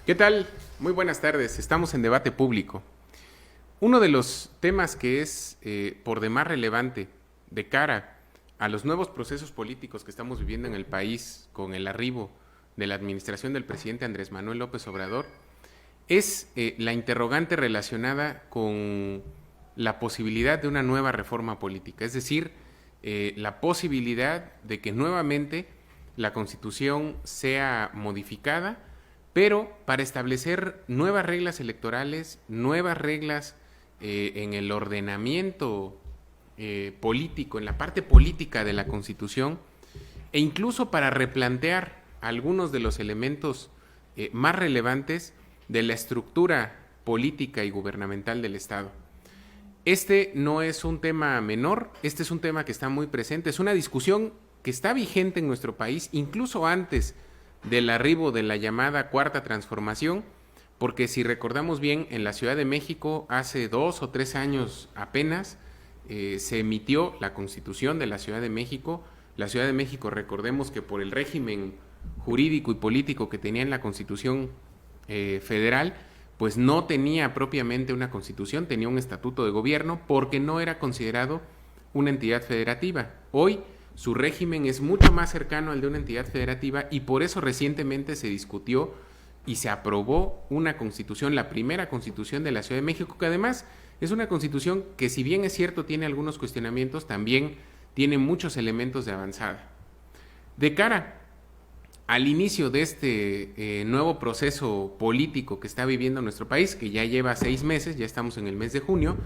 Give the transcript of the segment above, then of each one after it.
¿Qué tal? Muy buenas tardes. Estamos en debate público. Uno de los temas que es por demás relevante de cara a los nuevos procesos políticos que estamos viviendo en el país con el arribo de la administración del presidente Andrés Manuel López Obrador es la interrogante relacionada con la posibilidad de una nueva reforma política, es decir, la posibilidad de que nuevamente la Constitución sea modificada, pero para establecer nuevas reglas electorales, nuevas reglas en el ordenamiento político, en la parte política de la Constitución, e incluso para replantear algunos de los elementos más relevantes de la estructura política y gubernamental del Estado. Este no es un tema menor, este es un tema que está muy presente, es una discusión que está vigente en nuestro país, incluso antes del arribo de la llamada Cuarta Transformación, porque si recordamos bien, en la Ciudad de México hace 2 o 3 años apenas se emitió la Constitución de la Ciudad de México. La Ciudad de México, recordemos que por el régimen jurídico y político que tenía en la Constitución federal, pues no tenía propiamente una constitución, tenía un estatuto de gobierno porque no era considerado una entidad federativa. Hoy su régimen es mucho más cercano al de una entidad federativa y por eso recientemente se discutió y se aprobó una constitución, la primera constitución de la Ciudad de México, que además es una constitución que, si bien es cierto tiene algunos cuestionamientos, también tiene muchos elementos de avanzada. De cara al inicio de este nuevo proceso político que está viviendo nuestro país, que ya lleva 6 meses, ya estamos en el mes de junio,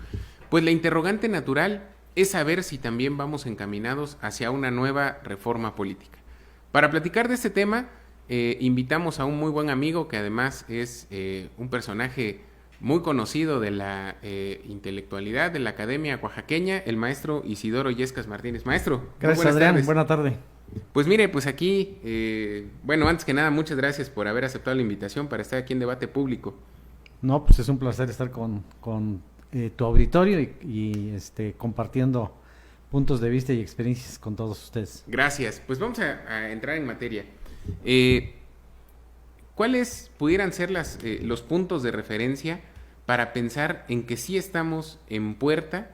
pues la interrogante natural es saber si también vamos encaminados hacia una nueva reforma política. Para platicar de este tema, invitamos a un muy buen amigo que además es un personaje muy conocido de la intelectualidad de la Academia Oaxaqueña, el maestro Isidoro Illescas Martínez. Maestro, gracias Adrián, buena tarde. Pues mire, pues aquí, bueno, antes que nada, muchas gracias por haber aceptado la invitación para estar aquí en debate público. No, pues es un placer estar con tu auditorio y compartiendo puntos de vista y experiencias con todos ustedes. Gracias, pues vamos a entrar en materia. ¿Cuáles pudieran ser los puntos de referencia para pensar en que sí estamos en puerta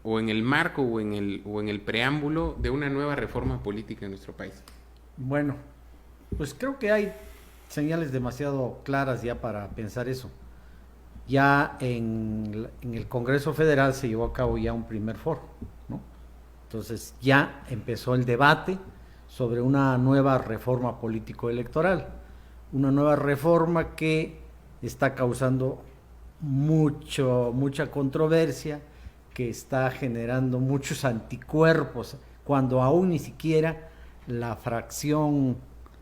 o en el marco o en el preámbulo de una nueva reforma política en nuestro país? Bueno, pues creo que hay señales demasiado claras ya para pensar eso. Ya en el Congreso Federal se llevó a cabo ya un primer foro, ¿no? Entonces ya empezó el debate sobre una nueva reforma político-electoral, una nueva reforma que está causando mucha controversia, que está generando muchos anticuerpos, cuando aún ni siquiera la fracción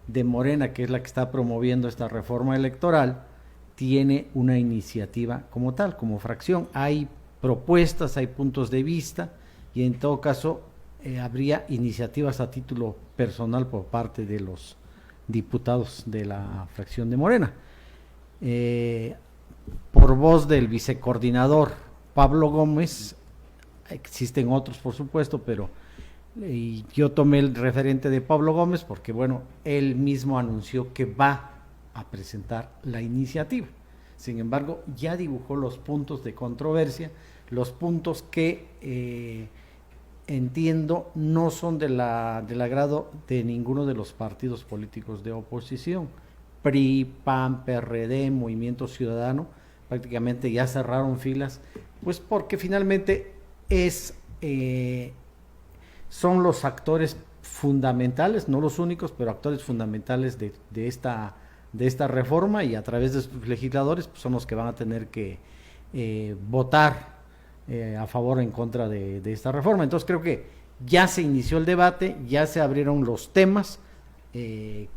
de Morena, que es la que está promoviendo esta reforma electoral, tiene una iniciativa como tal, como fracción. Hay propuestas, hay puntos de vista y en todo caso habría iniciativas a título personal por parte de los diputados de la fracción de Morena. Por voz del vicecoordinador Pablo Gómez, existen otros por supuesto, pero yo tomé el referente de Pablo Gómez porque, bueno, él mismo anunció que va a presentar la iniciativa. Sin embargo, ya dibujó los puntos de controversia, los puntos que entiendo no son del agrado de ninguno de los partidos políticos de oposición. PRI, PAN, PRD, Movimiento Ciudadano, prácticamente ya cerraron filas, pues porque finalmente son los actores fundamentales, no los únicos, pero actores fundamentales de esta reforma, y a través de sus legisladores pues son los que van a tener que votar a favor o en contra de esta reforma. Entonces creo que ya se inició el debate, ya se abrieron los temas que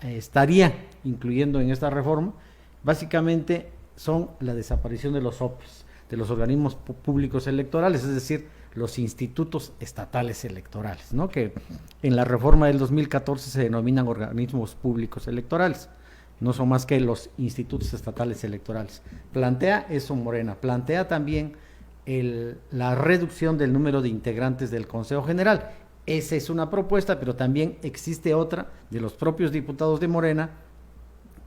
estaría incluyendo en esta reforma. Básicamente son la desaparición de los OPLES, de los organismos públicos electorales, es decir, los institutos estatales electorales, ¿no? Que en la reforma del 2014 se denominan organismos públicos electorales, no son más que los institutos estatales electorales. Plantea eso Morena, plantea también la reducción del número de integrantes del Consejo General. Esa es una propuesta, pero también existe otra de los propios diputados de Morena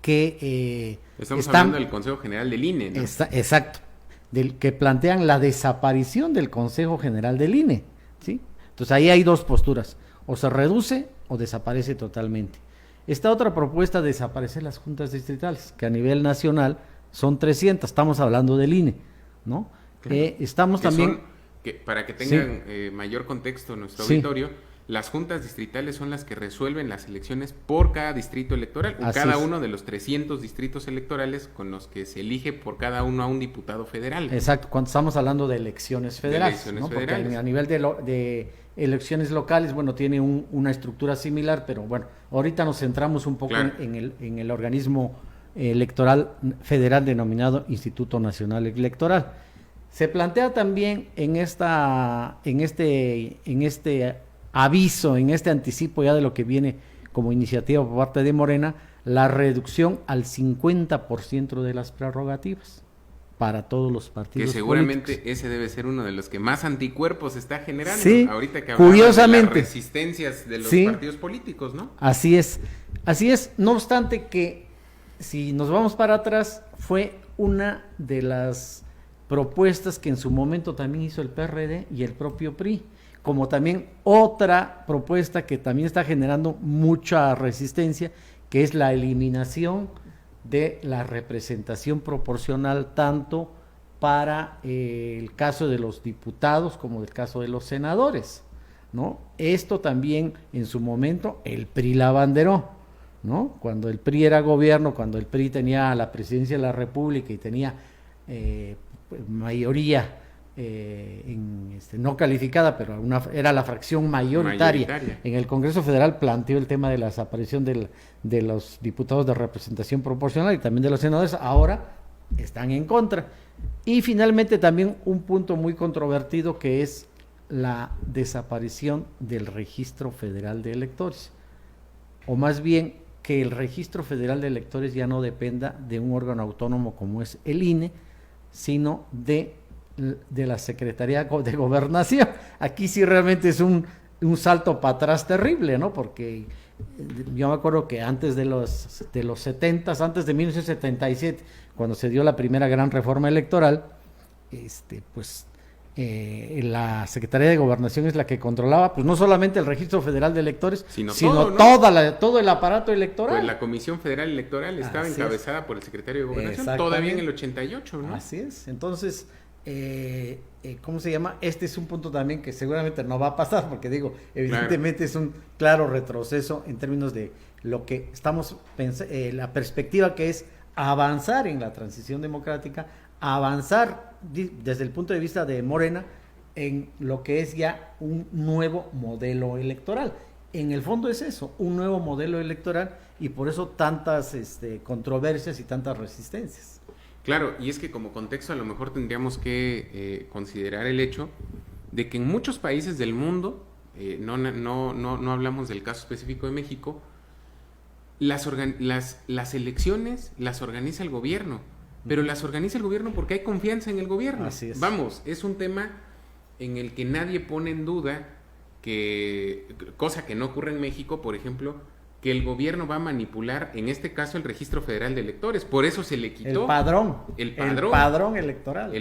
que estamos hablando del Consejo General del INE, ¿no? Exacto, del que plantean la desaparición del Consejo General del INE, ¿sí? Entonces ahí hay dos posturas, o se reduce o desaparece totalmente. Esta otra propuesta de desaparecer las juntas distritales, que a nivel nacional son 300, estamos hablando del INE, ¿no? Claro. Estamos también... Para que tengan mayor contexto nuestro auditorio, las juntas distritales son las que resuelven las elecciones por cada distrito electoral, cada uno de los 300 distritos electorales con los que se elige por cada uno a un diputado federal. Exacto, cuando estamos hablando de elecciones federales, ¿no? Porque a nivel de elecciones locales, bueno, tiene una estructura similar, pero bueno, ahorita nos centramos un poco en el organismo electoral federal denominado Instituto Nacional Electoral. Se plantea también en este aviso, en este anticipo ya de lo que viene como iniciativa por parte de Morena, la reducción al 50% de las prerrogativas para todos los partidos. Que seguramente políticos. Ese debe ser uno de los que más anticuerpos está generando. Sí, ahorita que hablamos curiosamente, de las resistencias de los partidos políticos, ¿no? Así es. No obstante que si nos vamos para atrás, fue una de las propuestas que en su momento también hizo el PRD y el propio PRI, como también otra propuesta que también está generando mucha resistencia, que es la eliminación de la representación proporcional tanto para el caso de los diputados como el caso de los senadores, ¿no? Esto también en su momento el PRI la abanderó, ¿no? Cuando el PRI era gobierno, cuando el PRI tenía la presidencia de la República y tenía mayoría no calificada, pero era la fracción mayoritaria en el Congreso Federal, planteó el tema de la desaparición de los diputados de representación proporcional y también de los senadores. Ahora están en contra. Y finalmente también un punto muy controvertido, que es la desaparición del Registro Federal de Electores, o más bien que el Registro Federal de Electores ya no dependa de un órgano autónomo como es el INE, sino de la Secretaría de Gobernación. Aquí sí realmente es un salto para atrás terrible, ¿no? Porque yo me acuerdo que antes de los 70s, antes de 1977, cuando se dio la primera gran reforma electoral, la Secretaría de Gobernación es la que controlaba, pues no solamente el Registro Federal de Electores, sino todo el aparato electoral. Pues la Comisión Federal Electoral estaba encabezada por el secretario de Gobernación, todavía en el 88, ¿no? Así es. Entonces, ¿cómo se llama? Este es un punto también que seguramente no va a pasar, porque digo, evidentemente es un claro retroceso en términos de lo que estamos pensando, la perspectiva que es avanzar en la transición democrática, avanzar desde el punto de vista de Morena en lo que es ya un nuevo modelo electoral. En el fondo es eso, un nuevo modelo electoral, y por eso tantas controversias y tantas resistencias. Claro, y es que como contexto a lo mejor tendríamos que considerar el hecho de que en muchos países del mundo, no hablamos del caso específico de México, las elecciones las organiza el gobierno, pero las organiza el gobierno porque hay confianza en el gobierno. Así es. Vamos, es un tema en el que nadie pone en duda cosa que no ocurre en México, por ejemplo, que el gobierno va a manipular, en este caso, el Registro Federal de Electores. Por eso se le quitó el padrón electoral. El padrón electoral.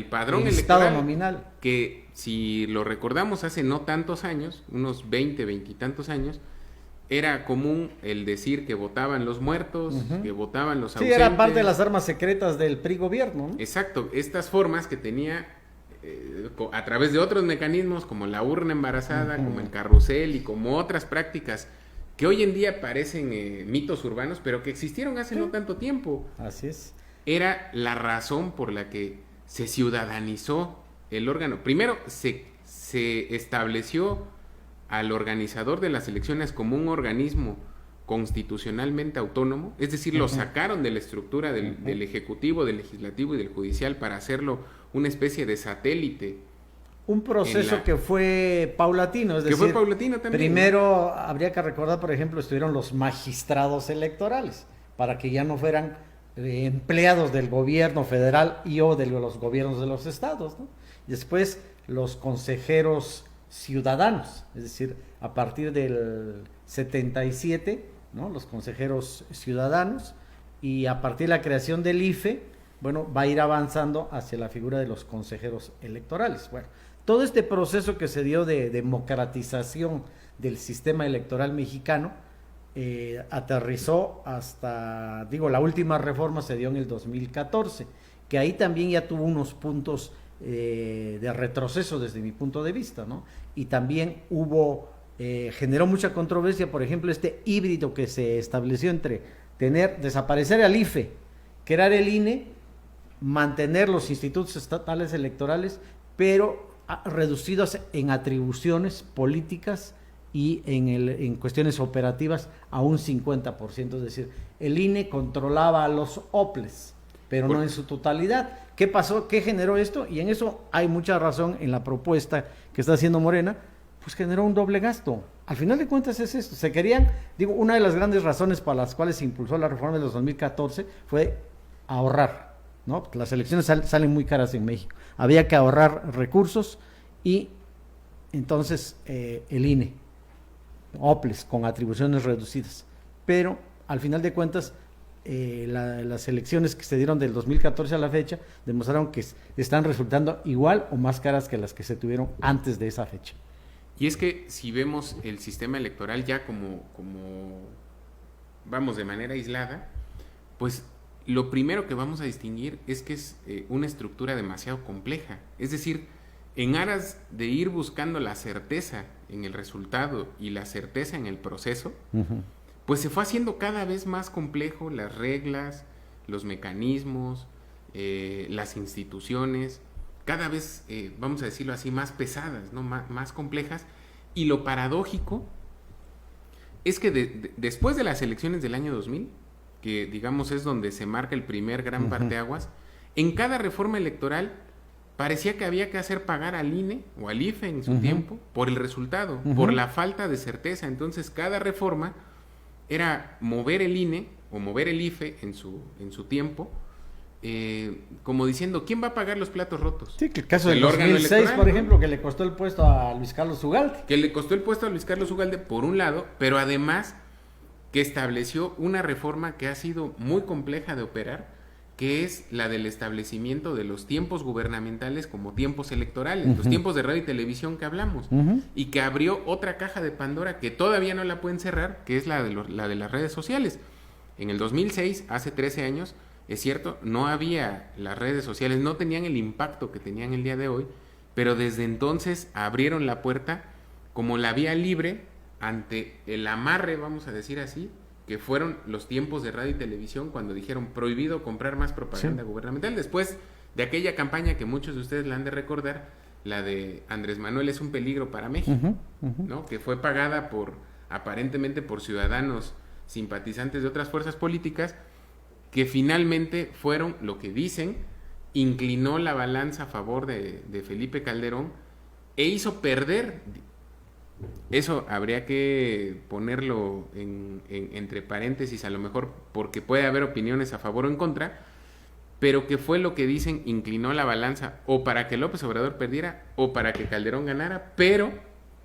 Estado nominal. Que si lo recordamos hace no tantos años, unos 20 y tantos años, era común el decir que votaban los muertos, que votaban los ausentes. Sí, era parte de las armas secretas del PRI gobierno, ¿no? Exacto, estas formas que tenía a través de otros mecanismos como la urna embarazada, como el carrusel y como otras prácticas que hoy en día parecen mitos urbanos, pero que existieron hace no tanto tiempo. Así es. Era la razón por la que se ciudadanizó el órgano. Primero, se estableció al organizador de las elecciones como un organismo constitucionalmente autónomo, es decir, lo sacaron de la estructura del Ejecutivo, del Legislativo y del Judicial para hacerlo una especie de satélite. Un proceso que fue paulatino, es decir, también, primero habría que recordar, por ejemplo, estuvieron los magistrados electorales, para que ya no fueran empleados del gobierno federal o de los gobiernos de los estados, ¿no? Después los consejeros ciudadanos, es decir, a partir del 77, ¿no? Los consejeros ciudadanos, y a partir de la creación del IFE, bueno, va a ir avanzando hacia la figura de los consejeros electorales. Bueno, todo este proceso que se dio de democratización del sistema electoral mexicano aterrizó hasta, la última reforma se dio en el 2014, que ahí también ya tuvo unos puntos de retroceso desde mi punto de vista, ¿no? Y también generó mucha controversia, por ejemplo, este híbrido que se estableció entre desaparecer al IFE, crear el INE, mantener los institutos estatales electorales, pero reducidos en atribuciones políticas y en cuestiones operativas a un 50%, es decir, el INE controlaba a los OPLES, pero no en su totalidad. ¿Qué pasó? ¿Qué generó esto? Y en eso hay mucha razón en la propuesta que está haciendo Morena, pues generó un doble gasto. Al final de cuentas es esto, se querían, una de las grandes razones para las cuales se impulsó la reforma de los 2014 fue ahorrar, ¿no? Porque las elecciones salen muy caras en México, había que ahorrar recursos y entonces el INE, OPLES con atribuciones reducidas, pero al final de cuentas las elecciones que se dieron del 2014 a la fecha demostraron que están resultando igual o más caras que las que se tuvieron antes de esa fecha. Y es que si vemos el sistema electoral ya como vamos de manera aislada, pues lo primero que vamos a distinguir es que es una estructura demasiado compleja. Es decir, en aras de ir buscando la certeza en el resultado y la certeza en el proceso, pues se fue haciendo cada vez más complejo las reglas, los mecanismos, las instituciones, cada vez, vamos a decirlo así, más pesadas, ¿no? Más complejas. Y lo paradójico es que después de las elecciones del año 2000, que digamos es donde se marca el primer gran parteaguas, en cada reforma electoral parecía que había que hacer pagar al INE o al IFE en su tiempo por el resultado, por la falta de certeza. Entonces cada reforma era mover el INE o mover el IFE en su tiempo, como diciendo, ¿quién va a pagar los platos rotos? Sí, que el caso del 2006, por ejemplo, ¿no? Que le costó el puesto a Luis Carlos Ugalde. Que le costó el puesto a Luis Carlos Ugalde, por un lado, pero además que estableció una reforma que ha sido muy compleja de operar, que es la del establecimiento de los tiempos gubernamentales como tiempos electorales, los tiempos de radio y televisión que hablamos, y que abrió otra caja de Pandora que todavía no la pueden cerrar, que es la de las redes sociales. En el 2006, hace 13 años, es cierto, no había las redes sociales, no tenían el impacto que tenían el día de hoy, pero desde entonces abrieron la puerta como la vía libre ante el amarre, vamos a decir así, que fueron los tiempos de radio y televisión cuando dijeron prohibido comprar más propaganda gubernamental, después de aquella campaña que muchos de ustedes la han de recordar, la de Andrés Manuel es un peligro para México, ¿no? Que fue pagada aparentemente por ciudadanos simpatizantes de otras fuerzas políticas, que finalmente fueron, lo que dicen, inclinó la balanza a favor de Felipe Calderón e hizo perder. Eso habría que ponerlo entre paréntesis, a lo mejor porque puede haber opiniones a favor o en contra, pero que fue lo que dicen, inclinó la balanza o para que López Obrador perdiera o para que Calderón ganara, pero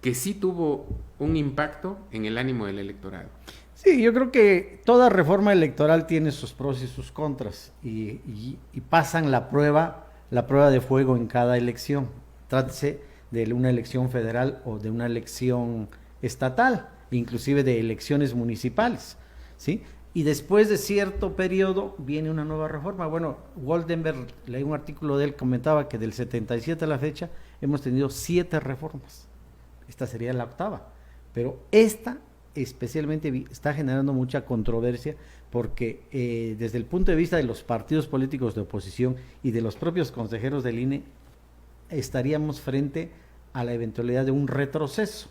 que sí tuvo un impacto en el ánimo del electorado. Sí, yo creo que toda reforma electoral tiene sus pros y sus contras y pasan la prueba de fuego en cada elección. Trátese de una elección federal o de una elección estatal, inclusive de elecciones municipales, ¿sí? Y después de cierto periodo viene una nueva reforma. Bueno, Goldenberg, leí un artículo de él, comentaba que del 77 a la fecha hemos tenido 7 reformas. Esta sería la 8ª, pero esta especialmente está generando mucha controversia porque desde el punto de vista de los partidos políticos de oposición y de los propios consejeros del INE estaríamos frente a la eventualidad de un retroceso.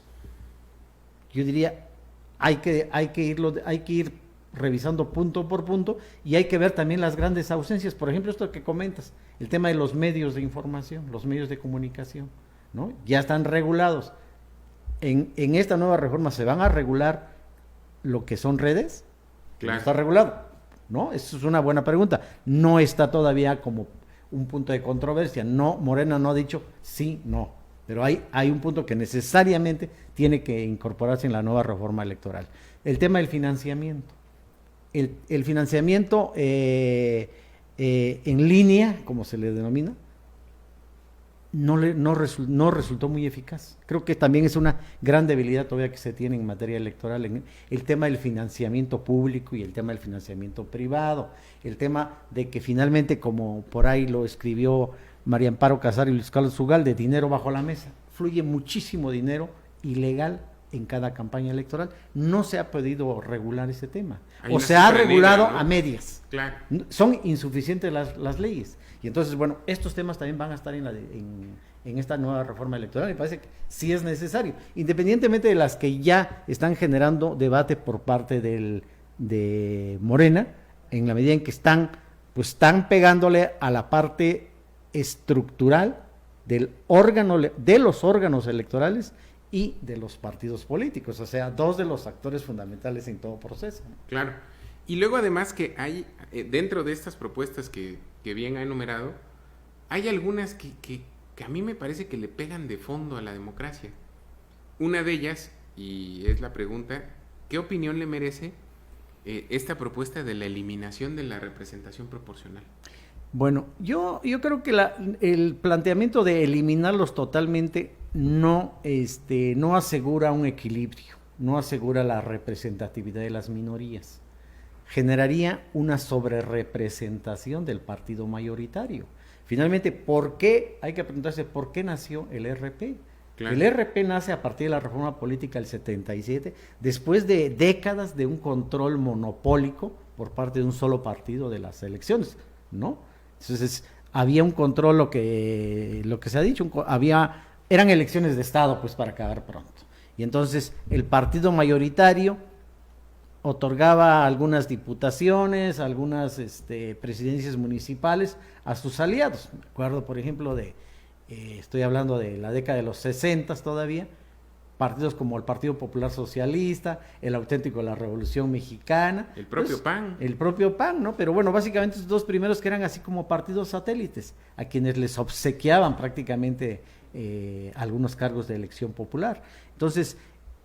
Yo diría, hay que ir revisando punto por punto y hay que ver también las grandes ausencias. Por ejemplo, esto que comentas, el tema de los medios de información, los medios de comunicación, ¿no? Ya están regulados. En esta nueva reforma se van a regular lo que son redes. Claro. ¿No está regulado? ¿No? Eso es una buena pregunta. No está todavía como un punto de controversia. No, Morena no ha dicho sí, no. pero hay un punto que necesariamente tiene que incorporarse en la nueva reforma electoral. El tema del financiamiento. El financiamiento en línea, como se le denomina, no resultó muy eficaz. Creo que también es una gran debilidad todavía que se tiene en materia electoral, en el tema del financiamiento público y el tema del financiamiento privado, el tema de que finalmente, como por ahí lo escribió María Amparo Casario y Luis Carlos Ugal, de dinero bajo la mesa. Fluye muchísimo dinero ilegal en cada campaña electoral. No se ha podido regular ese tema. O se ha regulado a medias. Claro. Son insuficientes las leyes. Y entonces, bueno, estos temas también van a estar en esta nueva reforma electoral. Me parece que sí es necesario, independientemente de las que ya están generando debate por parte de Morena, en la medida en que están pegándole a la parte estructural de los órganos electorales y de los partidos políticos, o sea, dos de los actores fundamentales en todo proceso. Claro. Y luego además que hay, dentro de estas propuestas que bien ha enumerado, hay algunas que a mí me parece que le pegan de fondo a la democracia. Una de ellas, y es la pregunta, ¿qué opinión le merece esta propuesta de la eliminación de la representación proporcional? Bueno, yo creo que el planteamiento de eliminarlos totalmente no asegura un equilibrio, no asegura la representatividad de las minorías. Generaría una sobrerepresentación del partido mayoritario. Finalmente, hay que preguntarse por qué nació el RP. Claro. El RP nace a partir de la reforma política del 77, después de décadas de un control monopólico por parte de un solo partido de las elecciones, ¿no? Entonces, había un control, lo que se ha dicho, eran elecciones de Estado, pues, para acabar pronto. Y entonces, el partido mayoritario otorgaba algunas diputaciones, algunas presidencias municipales a sus aliados. Me acuerdo, por ejemplo, estoy hablando de la década de los 60 todavía, partidos como el Partido Popular Socialista, el Auténtico de la Revolución Mexicana. El propio PAN. El propio PAN, ¿no? Pero bueno, básicamente esos dos primeros que eran así como partidos satélites, a quienes les obsequiaban prácticamente algunos cargos de elección popular. Entonces,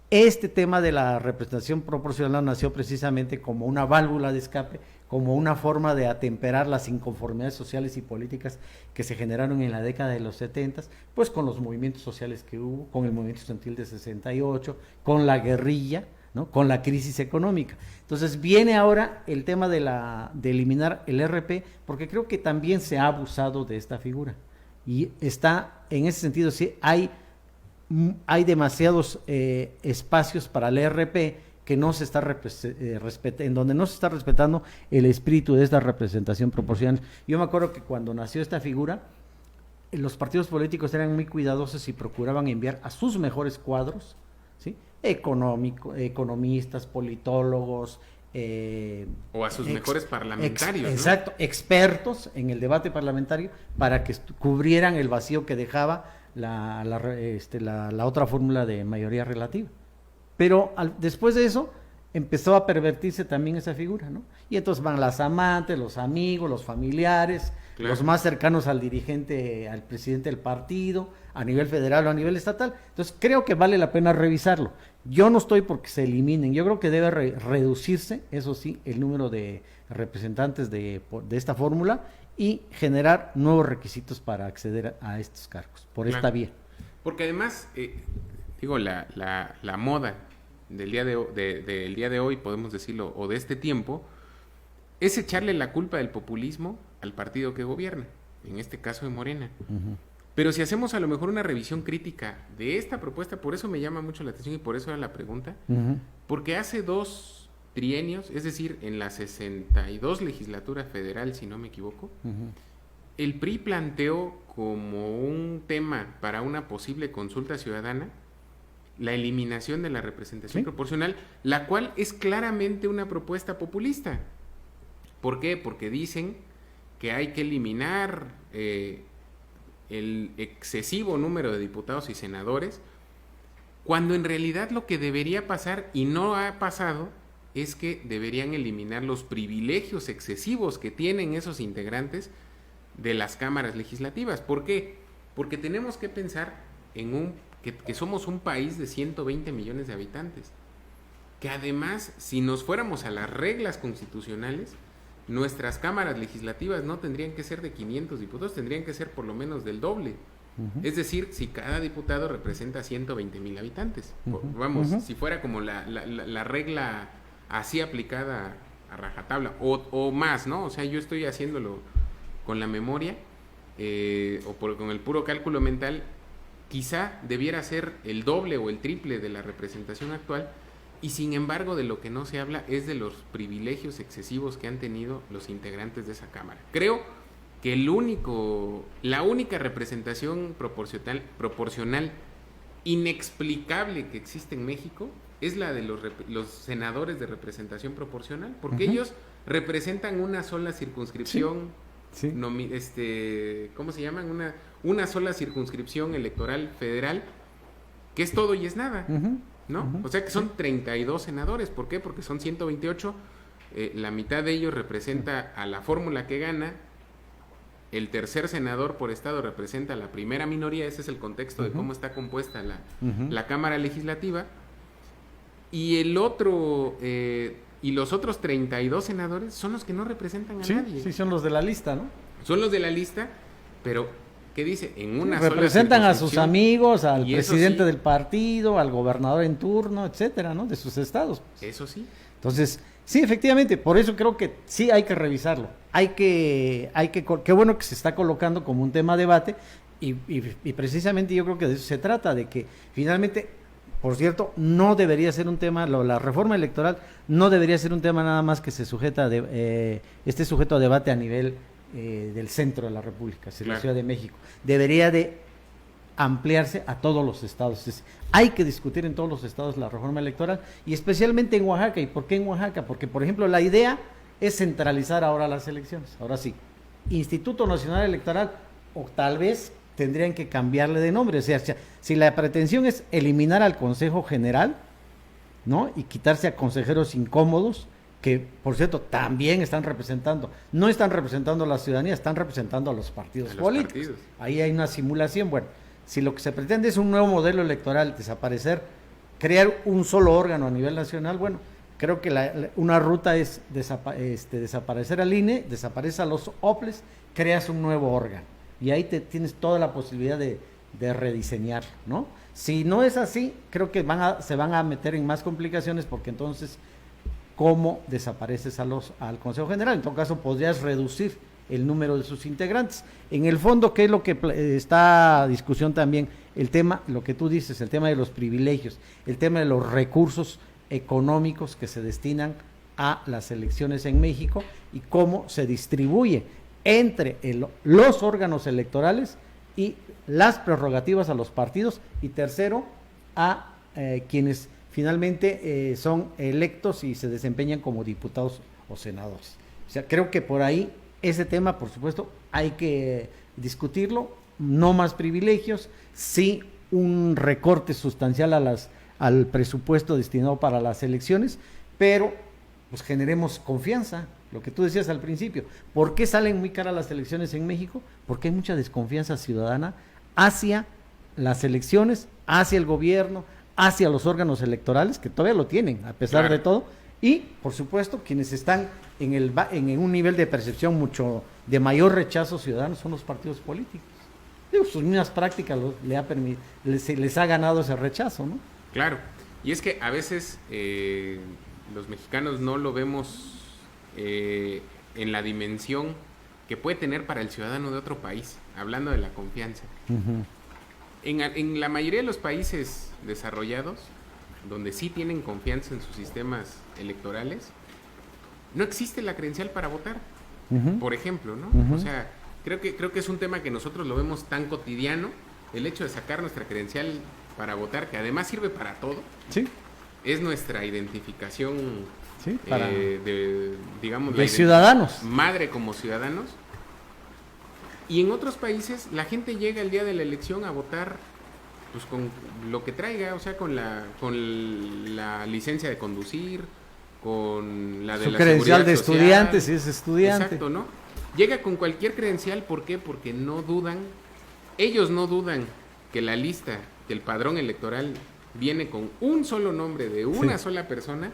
este tema de la representación proporcional nació precisamente como una válvula de escape, como una forma de atemperar las inconformidades sociales y políticas que se generaron en la década de los 70, pues con los movimientos sociales que hubo, con el movimiento estudiantil de 68, con la guerrilla, ¿no? Con la crisis económica. Entonces viene ahora el tema de eliminar el RP, porque creo que también se ha abusado de esta figura. Y está, en ese sentido, sí, hay demasiados espacios para el RP que no se está en donde no se está respetando el espíritu de esta representación proporcional. Yo me acuerdo que cuando nació esta figura, los partidos políticos eran muy cuidadosos y procuraban enviar a sus mejores cuadros, ¿sí? Economistas, politólogos, o a sus mejores parlamentarios, exacto, ¿no? Expertos en el debate parlamentario para que cubrieran el vacío que dejaba la otra fórmula de mayoría relativa. Pero después de eso empezó a pervertirse también esa figura, ¿no? Y entonces van las amantes, los amigos, los familiares, claro, los más cercanos al dirigente, al presidente del partido, a nivel federal o a nivel estatal. Entonces creo que vale la pena revisarlo. Yo no estoy porque se eliminen, yo creo que debe reducirse, eso sí, el número de representantes de esta fórmula y generar nuevos requisitos para acceder a estos cargos, por esta vía. Porque además, la moda del día de hoy, podemos decirlo, o de este tiempo, es echarle la culpa del populismo al partido que gobierna, en este caso de Morena. Uh-huh. Pero si hacemos a lo mejor una revisión crítica de esta propuesta, por eso me llama mucho la atención y por eso era la pregunta, uh-huh, porque hace 2 trienios, es decir, en la 62 legislatura federal, si no me equivoco, uh-huh, el PRI planteó como un tema para una posible consulta ciudadana la eliminación de la representación, ¿sí?, proporcional, la cual es claramente una propuesta populista. ¿Por qué? Porque dicen que hay que eliminar el excesivo número de diputados y senadores, cuando en realidad lo que debería pasar, y no ha pasado, es que deberían eliminar los privilegios excesivos que tienen esos integrantes de las cámaras legislativas. ¿Por qué? Porque tenemos que pensar que somos un país de 120 millones de habitantes. Que además, si nos fuéramos a las reglas constitucionales, nuestras cámaras legislativas no tendrían que ser de 500 diputados, tendrían que ser por lo menos del doble. Es decir, si cada diputado representa 120,000 habitantes. Vamos, si fuera como la regla así aplicada a rajatabla, o más, ¿no? O sea, yo estoy haciéndolo con la memoria, con el puro cálculo mental, quizá debiera ser el doble o el triple de la representación actual, y sin embargo de lo que no se habla es de los privilegios excesivos que han tenido los integrantes de esa Cámara. Creo que la única representación proporcional inexplicable que existe en México es la de los senadores de representación proporcional, porque ellos representan una sola circunscripción, sí. ¿Cómo se llaman? Una sola circunscripción electoral federal, que es todo y es nada, ¿no? O sea que son 32 senadores. ¿Por qué? Porque son 128, la mitad de ellos representa a la fórmula que gana, el tercer senador por estado representa a la primera minoría. Ese es el contexto de cómo está compuesta la Cámara Legislativa, y el otro y los otros 32 senadores son los que no representan a nadie. Sí, son los de la lista, ¿no? Son los de la lista, pero ¿qué dice? En una representan sola a sus amigos, al presidente sí, del partido, al gobernador en turno, etcétera, ¿no? De sus estados. Eso sí. Entonces, sí, efectivamente, por eso creo que sí hay que revisarlo. Qué bueno que se está colocando como un tema a debate, y precisamente yo creo que de eso se trata, de que finalmente, por cierto, no debería ser un tema, la reforma electoral no debería ser un tema nada más que esté sujeto a debate a nivel del centro de la República, es la Ciudad de México. Debería de ampliarse a todos los estados. Entonces, hay que discutir en todos los estados la reforma electoral, y especialmente en Oaxaca. ¿Y por qué en Oaxaca? Porque, por ejemplo, la idea es centralizar ahora las elecciones. Ahora sí, Instituto Nacional Electoral, o tal vez tendrían que cambiarle de nombre. O sea, si la pretensión es eliminar al Consejo General, ¿no? Y quitarse a consejeros incómodos, que por cierto también no están representando a la ciudadanía, están representando a los partidos políticos. Ahí hay una simulación. Bueno, si lo que se pretende es un nuevo modelo electoral, crear un solo órgano a nivel nacional, bueno, creo que una ruta es desaparecer al INE, desaparece a los OPLES, creas un nuevo órgano, y ahí tienes toda la posibilidad de rediseñarlo, ¿no? Si no es así, creo que se van a meter en más complicaciones, porque entonces, ¿cómo desapareces al Consejo General? En todo caso, podrías reducir el número de sus integrantes. En el fondo, ¿qué es lo que está a discusión también? El tema, lo que tú dices, el tema de los privilegios, el tema de los recursos económicos que se destinan a las elecciones en México, y cómo se distribuye entre los órganos electorales y las prerrogativas a los partidos, y tercero, a quienes finalmente son electos y se desempeñan como diputados o senadores. O sea, creo que por ahí ese tema, por supuesto, hay que discutirlo. No más privilegios, sí un recorte sustancial al presupuesto destinado para las elecciones, pero pues generemos confianza. Lo que tú decías al principio, ¿por qué salen muy caras las elecciones en México? Porque hay mucha desconfianza ciudadana hacia las elecciones, hacia el gobierno, hacia los órganos electorales, que todavía lo tienen, a pesar de todo, y por supuesto quienes están en un nivel de percepción mucho de mayor rechazo ciudadano son los partidos políticos. Sus mismas prácticas les ha ganado ese rechazo, ¿no? Claro, y es que a veces los mexicanos no lo vemos en la dimensión que puede tener para el ciudadano de otro país, hablando de la confianza. En la mayoría de los países desarrollados, donde sí tienen confianza en sus sistemas electorales, no existe la credencial para votar, por ejemplo, ¿no? O sea, creo que es un tema que nosotros lo vemos tan cotidiano, el hecho de sacar nuestra credencial para votar, que además sirve para todo. Sí. Es nuestra identificación, sí, digamos, de ciudadanos. Madre como ciudadanos. Y en otros países la gente llega el día de la elección a votar pues con lo que traiga, o sea, con la licencia de conducir, con la de su la credencial de social, estudiante, si es estudiante. Exacto, ¿no? Llega con cualquier credencial, ¿por qué? Porque ellos no dudan que la lista, que el padrón electoral viene con un solo nombre de una sola persona,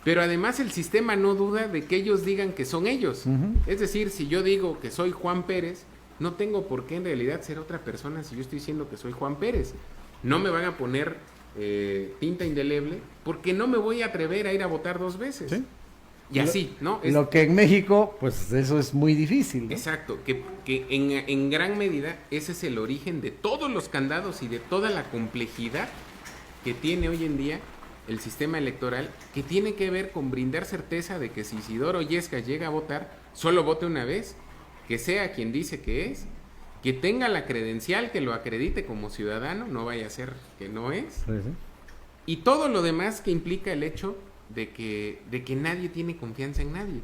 pero además el sistema no duda de que ellos digan que son ellos. Es decir, si yo digo que soy Juan Pérez, no tengo por qué en realidad ser otra persona si yo estoy diciendo que soy Juan Pérez. No me van a poner tinta indeleble porque no me voy a atrever a ir a votar 2 veces. ¿Sí? Y así, ¿no? Lo que en México, pues eso es muy difícil, ¿no? Exacto, que en gran medida ese es el origen de todos los candados y de toda la complejidad que tiene hoy en día el sistema electoral, que tiene que ver con brindar certeza de que si Isidoro Yesca llega a votar, solo vote una vez, que sea quien dice que es, que tenga la credencial que lo acredite como ciudadano, no vaya a ser que no es, Sí. y todo lo demás que implica el hecho de que nadie tiene confianza en nadie.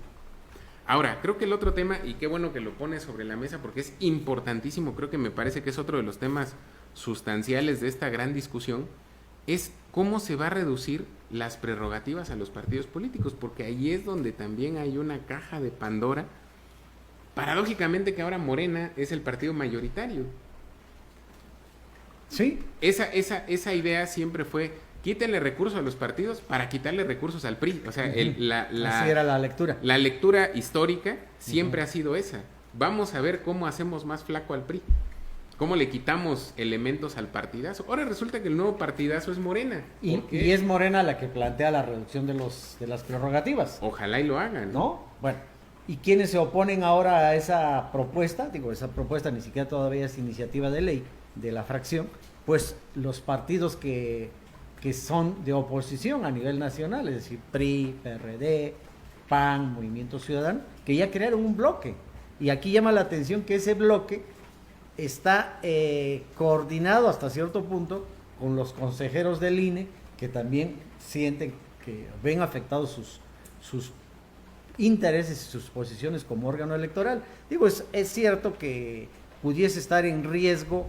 Ahora, creo que el otro tema, y qué bueno que lo pone sobre la mesa porque es importantísimo, creo que me parece que es otro de los temas sustanciales de esta gran discusión, es cómo se va a reducir las prerrogativas a los partidos políticos, porque ahí es donde también hay una caja de Pandora. Paradójicamente que ahora Morena es el partido mayoritario. Sí. Esa idea siempre fue, quítenle recursos a los partidos para quitarle recursos al PRI. O sea, así era la lectura. La lectura histórica siempre ha sido esa. Vamos a ver cómo hacemos más flaco al PRI. ¿Cómo le quitamos elementos al partidazo? Ahora resulta que el nuevo partidazo es Morena. Y es Morena la que plantea la reducción de las prerrogativas. Ojalá y lo hagan. ¿No? Bueno, ¿y quiénes se oponen ahora a esa propuesta? Digo, esa propuesta ni siquiera todavía es iniciativa de ley de la fracción. Pues los partidos que son de oposición a nivel nacional, es decir, PRI, PRD, PAN, Movimiento Ciudadano, que ya crearon un bloque. Y aquí llama la atención que ese bloque está coordinado hasta cierto punto con los consejeros del INE, que también sienten que ven afectados sus intereses y sus posiciones como órgano electoral. Digo, es cierto que pudiese estar en riesgo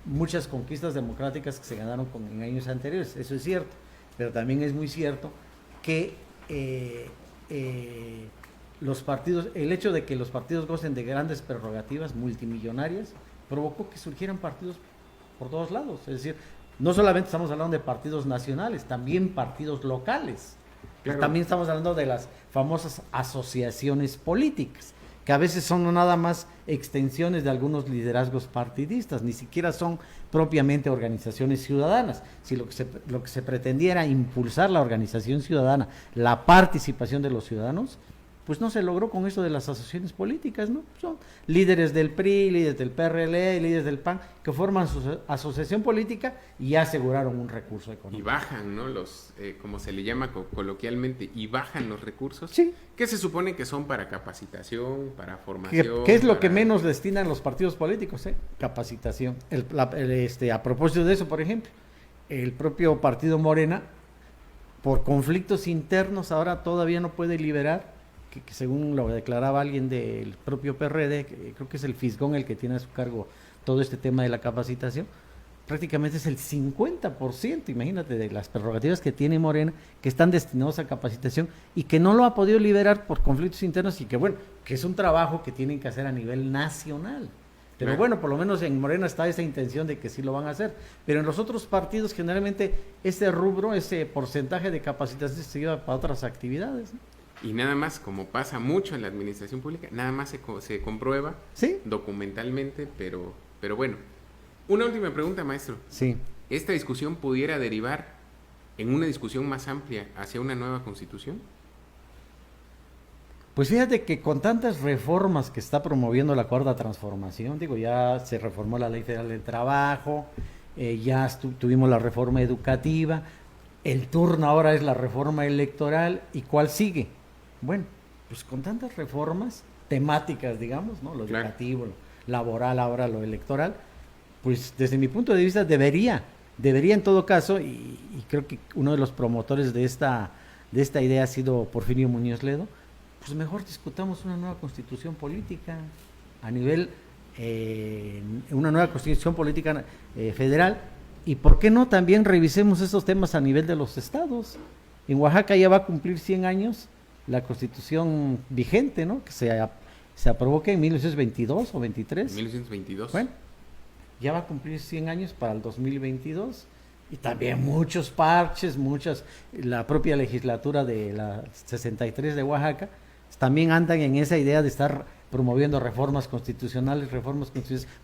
muchas conquistas democráticas que se ganaron en años anteriores, eso es cierto, pero también es muy cierto que los partidos, el hecho de que los partidos gocen de grandes prerrogativas multimillonarias, provocó que surgieran partidos por todos lados. Es decir, no solamente estamos hablando de partidos nacionales, también partidos locales. Claro. También estamos hablando de las famosas asociaciones políticas, que a veces son no nada más extensiones de algunos liderazgos partidistas, ni siquiera son propiamente organizaciones ciudadanas. Si lo que se pretendía era impulsar la organización ciudadana, la participación de los ciudadanos, pues no se logró con eso de las asociaciones políticas, ¿no? Son líderes del PRI, líderes del PRL, líderes del PAN, que forman su asociación política y ya aseguraron un recurso económico. Y bajan, ¿no? Los, como se le llama coloquialmente, y bajan los recursos, sí, que se supone que son para capacitación, para formación. ¿Qué es lo que menos destinan los partidos políticos? Capacitación. A propósito de eso, por ejemplo, el propio partido Morena, por conflictos internos, ahora todavía no puede liberar, que según lo declaraba alguien del propio PRD, que creo que es el Fisgón el que tiene a su cargo todo este tema de la capacitación, prácticamente es el 50%, imagínate, de las prerrogativas que tiene Morena, que están destinados a capacitación y que no lo ha podido liberar por conflictos internos y que bueno, que es un trabajo que tienen que hacer a nivel nacional. Pero bueno, por lo menos en Morena está esa intención de que sí lo van a hacer. Pero en los otros partidos generalmente ese rubro, ese porcentaje de capacitación se lleva para otras actividades, ¿no? Y nada más, como pasa mucho en la administración pública, nada más se comprueba, ¿sí?, documentalmente, pero bueno. Una última pregunta, maestro. Sí. ¿Esta discusión pudiera derivar en una discusión más amplia hacia una nueva constitución? Pues fíjate que con tantas reformas que está promoviendo la Cuarta Transformación, digo, ya se reformó la Ley Federal del Trabajo, ya tuvimos la reforma educativa, el turno ahora es la reforma electoral, ¿y cuál sigue? Bueno, pues con tantas reformas temáticas, digamos, ¿no? Lo educativo, lo laboral, ahora lo electoral, pues desde mi punto de vista debería en todo caso, y creo que uno de los promotores de esta idea ha sido Porfirio Muñoz Ledo, pues mejor discutamos una nueva constitución política a nivel, una nueva constitución política federal, y por qué no también revisemos estos temas a nivel de los estados. En Oaxaca ya va a cumplir 100 años la constitución vigente, ¿no? Que se aprobó que en 1922 o 23. 1922. Bueno, ya va a cumplir 100 años para el 2022 y también muchos parches, la propia legislatura de la 63 de Oaxaca también andan en esa idea de estar promoviendo reformas constitucionales,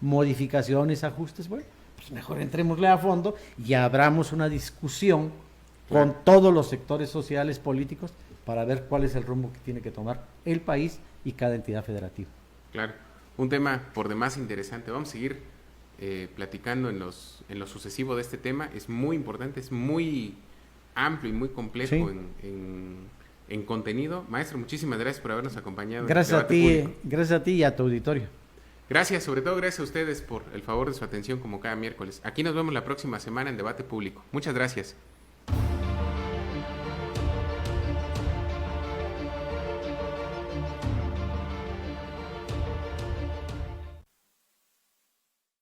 modificaciones, ajustes. Bueno, pues mejor entrémosle a fondo y abramos una discusión con todos los sectores sociales, políticos, para ver cuál es el rumbo que tiene que tomar el país y cada entidad federativa. Claro, un tema por demás interesante. Vamos a seguir platicando en lo sucesivo de este tema. Es muy importante, es muy amplio y muy complejo sí. en contenido. Maestro, muchísimas gracias por habernos acompañado. Gracias a ti y a tu auditorio. Gracias, sobre todo gracias a ustedes por el favor de su atención como cada miércoles. Aquí nos vemos la próxima semana en Debate Público. Muchas gracias.